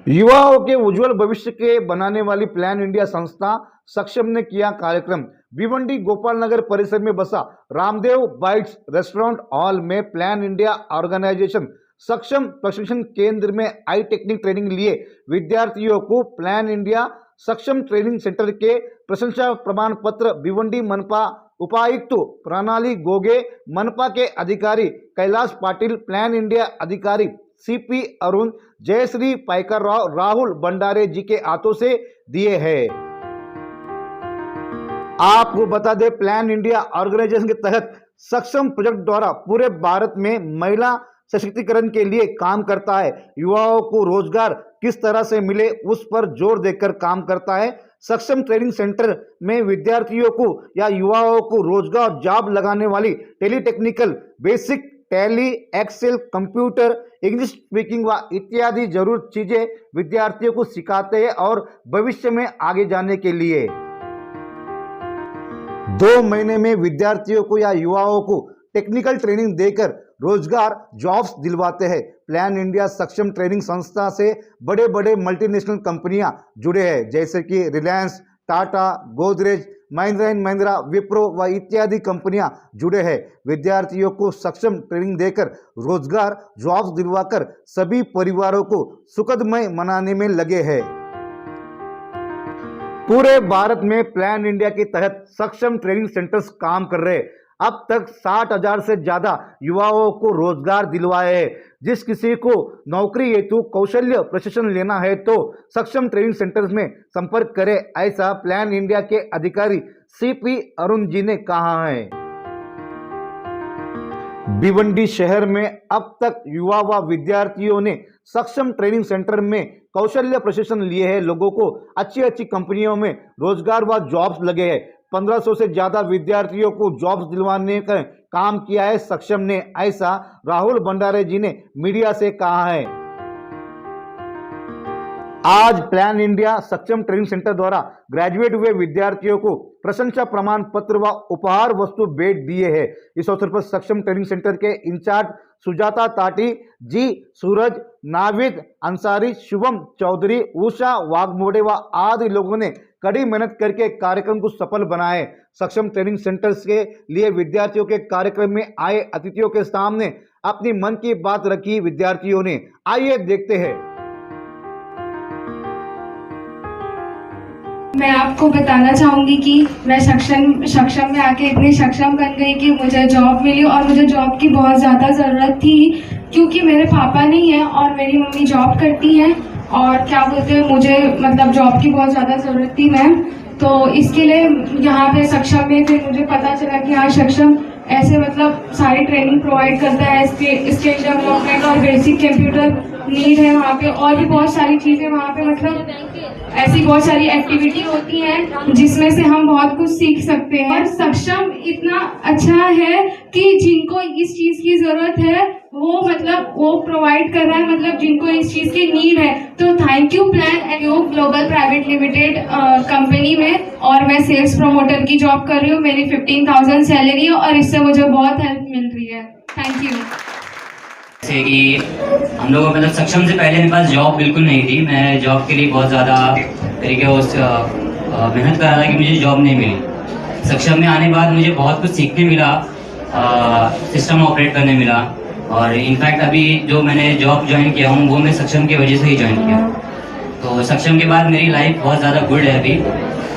युवाओं के उज्जवल भविष्य के बनाने वाली प्लान इंडिया संस्था सक्षम ने किया कार्यक्रम। भिवंडी गोपाल नगर परिसर में बसा रामदेव बाइट्स रेस्टोरेंट हॉल में प्लान इंडिया ऑर्गेनाइजेशन सक्षम प्रशिक्षण केंद्र में आई टेक्निक ट्रेनिंग लिए विद्यार्थियों को प्लान इंडिया सक्षम ट्रेनिंग सेंटर के प्रशंसा प्रमाण पत्र भिवंडी मनपा उपायुक्त प्रणाली गोगे, मनपा के अधिकारी कैलाश पाटिल, प्लान इंडिया अधिकारी सीपी अरुण, जयश्री पाइकर राव, राहुल भंडारे जी के हाथों से दिए हैं। आपको बता दें, प्लान इंडिया ऑर्गेनाइजेशन के तहत सक्षम प्रोजेक्ट द्वारा पूरे भारत में महिला सशक्तिकरण के लिए काम करता है। युवाओं को रोजगार किस तरह से मिले उस पर जोर देकर काम करता है। सक्षम ट्रेनिंग सेंटर में विद्यार्थियों को या युवाओं को रोजगार जॉब लगाने वाली टेलीटेक्निकल, basic Tally, excel, computer, English speaking व इत्यादि जरूरत चीजें विद्यार्थियों को सिखाते हैं और भविष्य में आगे जाने के लिए 2 महीने में विद्यार्थियों को या युवाओं को टेक्निकल ट्रेनिंग देकर रोजगार जॉब्स दिलवाते हैं। प्लान इंडिया सक्षम ट्रेनिंग संस्था से बड़े बड़े मल्टीनेशनल कंपनियां जुड़े हैं, जैसे कि रिलायंस, टाटा, गोदरेज, महिंद्रा एंड महिंद्रा, विप्रो व इत्यादि कंपनियां जुड़े हैं। विद्यार्थियों को सक्षम ट्रेनिंग देकर रोजगार जॉब्स दिलवाकर सभी परिवारों को सुखदमय बनाने में लगे हैं। पूरे भारत में प्लान इंडिया के तहत सक्षम ट्रेनिंग सेंटर्स काम कर रहे हैं। अब तक 60,000 से ज्यादा युवाओं को रोजगार दिलवाए हैं। जिस किसी को नौकरी हेतु कौशल्य प्रशिक्षण लेना है तो सक्षम ट्रेनिंग सेंटर्स में संपर्क करें, ऐसा प्लान इंडिया के अधिकारी सीपी अरुण जी ने कहा है। भिवंडी शहर में अब तक युवा व विद्यार्थियों ने सक्षम ट्रेनिंग सेंटर में कौशल्य प्रशिक्षण लिए हैं। लोगों को अच्छी कंपनियों में रोजगार व जॉब्स लगे हैं। 1500 से ज्यादा विद्यार्थियों को जॉब्स दिलवाने का काम किया है सक्षम ने, ऐसा राहुल भंडारे जी ने मीडिया से कहा है। आज प्लान इंडिया सक्षम ट्रेनिंग सेंटर द्वारा ग्रेजुएट हुए विद्यार्थियों को प्रशंसा प्रमाण पत्र व उपहार वस्तु भेंट दिए हैं। इस अवसर पर सक्षम ट्रेनिंग सेंटर के इंचार्ज सुजाता ताटी जी, सूरज, नाविद अंसारी, शुभम चौधरी, उषा वाघमोड़े व आदि लोगों ने कड़ी मेहनत करके कार्यक्रम को सफल बनाए। सक्षम ट्रेनिंग सेंटर्स के लिए विद्यार्थियों के कार्यक्रम में आए अतिथियों के सामने अपनी मन की बात रखी विद्यार्थियों ने। आइए देखते हैं। मैं आपको बताना चाहूँगी कि मैं सक्षम में आके इतनी सक्षम बन गई कि मुझे जॉब मिली और मुझे जॉब की बहुत ज़्यादा ज़रूरत थी, क्योंकि मेरे पापा नहीं है और मेरी मम्मी जॉब करती हैं और क्या बोलते हैं, मुझे मतलब जॉब की बहुत ज़्यादा ज़रूरत थी मैम। तो इसके लिए यहाँ पे सक्षम में फिर मुझे पता चला कि हाँ, सक्षम ऐसे मतलब सारी ट्रेनिंग प्रोवाइड करता है। स्किल डेवलपमेंट और बेसिक कंप्यूटर नीड है वहाँ पे, और भी बहुत सारी चीज़ें वहाँ पे, मतलब ऐसी बहुत सारी एक्टिविटी होती हैं जिसमें से हम बहुत कुछ सीख सकते हैं। और सक्षम इतना अच्छा है कि जिनको इस चीज़ की ज़रूरत है वो प्रोवाइड कर रहा है, मतलब जिनको इस चीज़ की नीड है। तो thank you plan and global private limited company में, और मैं सेल्स प्रमोटर की जॉब कर रही हूँ। मेरी 15,000 सैलरी है और इससे मुझे बहुत हेल्प मिल रही है। Thank you. जैसे कि हम लोगों मतलब सक्षम से पहले मेरे पास जॉब बिल्कुल नहीं थी। मैं जॉब के लिए बहुत ज़्यादा तरीके मेहनत कर रहा था कि मुझे जॉब नहीं मिली। सक्षम में आने के बाद मुझे बहुत कुछ सीखने मिला, सिस्टम ऑपरेट करने मिला, और इनफैक्ट अभी जो मैंने जॉब ज्वाइन किया हूँ वो मैं सक्षम की वजह से ही ज्वाइन किया। तो सक्षम के बाद मेरी लाइफ बहुत ज़्यादा गुड है अभी।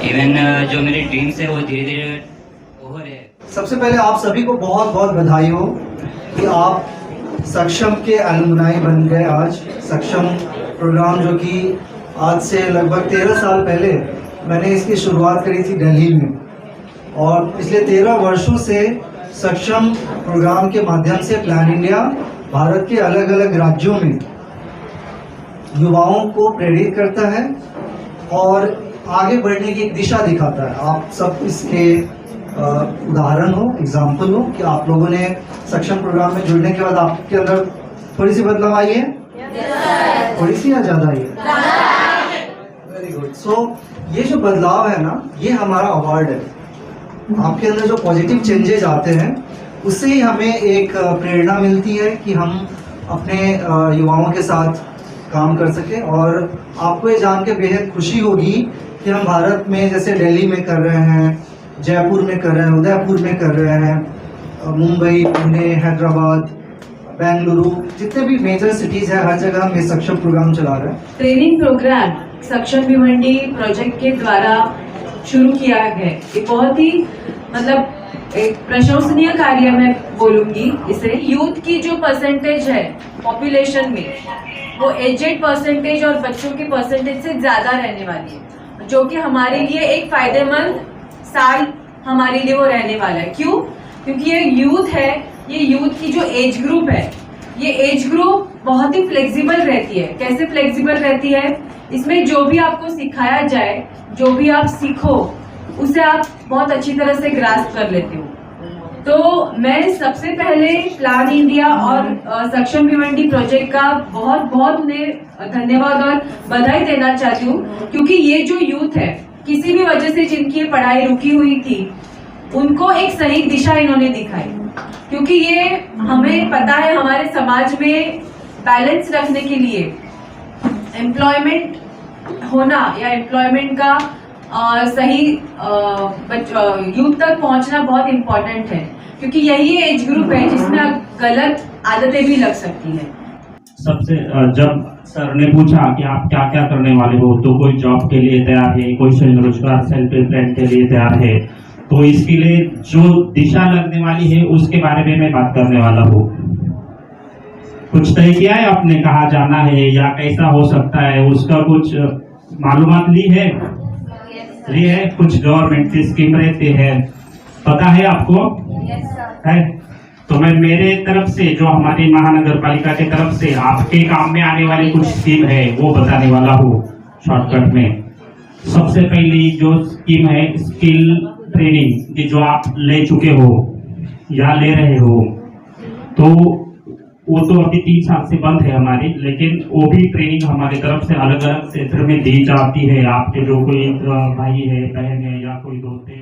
इवन जो मेरे ड्रीम्स है वो धीरे धीरे ओवर है। सबसे पहले आप सभी को बहुत बहुत बधाई हो कि आप सक्षम के अलुमनाई बन गए। आज सक्षम प्रोग्राम जो कि आज से लगभग 13 साल पहले मैंने इसकी शुरुआत करी थी दिल्ली में, और पिछले 13 वर्षों से सक्षम प्रोग्राम के माध्यम से प्लान इंडिया भारत के अलग अलग राज्यों में युवाओं को प्रेरित करता है और आगे बढ़ने की एक दिशा दिखाता है। आप सब इसके उदाहरण हो, एग्जाम्पल हो कि आप लोगों ने सक्षम प्रोग्राम में जुड़ने के बाद आपके अंदर थोड़ी सी बदलाव आई है, थोड़ी सी या ज्यादा आई है? Very good. सो ये जो बदलाव है ना, ये हमारा अवार्ड है। आपके अंदर जो पॉजिटिव चेंजेस आते हैं उससे ही हमें एक प्रेरणा मिलती है कि हम अपने युवाओं के साथ काम कर सके। और आपको ये जान के बेहद खुशी होगी कि हम भारत में जैसे दिल्ली में कर रहे हैं, जयपुर में कर रहे हैं, उदयपुर में कर रहे हैं, मुंबई, पुणे, हैदराबाद, बेंगलुरु, जितने भी मेजर सिटीज़ है हर जगह हम ये सक्षम प्रोग्राम चला रहे हैं। ट्रेनिंग प्रोग्राम सक्षम भिवंडी प्रोजेक्ट के द्वारा शुरू किया है। ये बहुत ही मतलब एक प्रशंसनीय कार्य मैं बोलूंगी इसे। यूथ की जो परसेंटेज है पॉपुलेशन में, वो एजेड परसेंटेज और बच्चों की परसेंटेज से ज्यादा रहने वाली है, जो कि हमारे लिए एक फायदेमंद साल हमारे लिए वो रहने वाला है। क्यों? क्योंकि ये यूथ है, ये यूथ की जो एज ग्रुप है, ये एज ग्रुप बहुत ही फ्लेक्सिबल रहती है। कैसे फ्लेक्सिबल रहती है? इसमें जो भी आपको सिखाया जाए, जो भी आप सीखो, उसे आप बहुत अच्छी तरह से ग्रास्प कर लेते हो। तो मैं सबसे पहले प्लान इंडिया और सक्षम भिवंडी प्रोजेक्ट का बहुत बहुत उन्हें धन्यवाद और बधाई देना चाहती हूँ, क्योंकि ये जो यूथ है, किसी भी वजह से जिनकी पढ़ाई रुकी हुई थी, उनको एक सही दिशा इन्होंने दिखाई। क्योंकि ये हमें पता है, हमारे समाज में बैलेंस रखने के लिए एम्प्लॉयमेंट होना या एम्प्लॉयमेंट का सही यूथ तक पहुंचना बहुत इम्पोर्टेंट है, क्योंकि यही एज ग्रुप है जिसमें गलत आदतें भी लग सकती हैं। सबसे जब सर ने पूछा कि आप क्या क्या करने वाले हो, तो कोई जॉब के लिए तैयार है, कोई स्वरोजगार सेल्फ एम्प्लॉयमेंट के लिए तैयार है, तो इसके लिए जो दिशा लगने वाली है उसके बारे में मैं बात करने वाला हूँ। कुछ तय किया है आपने, कहाँ जाना है या कैसा हो सकता है, उसका कुछ मालूमात ली है? ली है। कुछ गवर्नमेंट की स्कीम रहती है, पता है आपको? है। तो मैं मेरे तरफ से, जो हमारी महानगर पालिका की तरफ से आपके काम में आने वाली कुछ स्कीम है, वो बताने वाला हूँ शॉर्टकट में। सबसे पहली जो स्कीम है स्किल ट्रेनिंग की, जो आप ले चुके हो या ले रहे हो, तो वो तो अभी 3 साल से बंद है हमारी, लेकिन वो भी ट्रेनिंग हमारी तरफ से अलग अलग क्षेत्र में दी जाती है। आपके जो कोई भाई है, बहन है या कोई दोस्त है,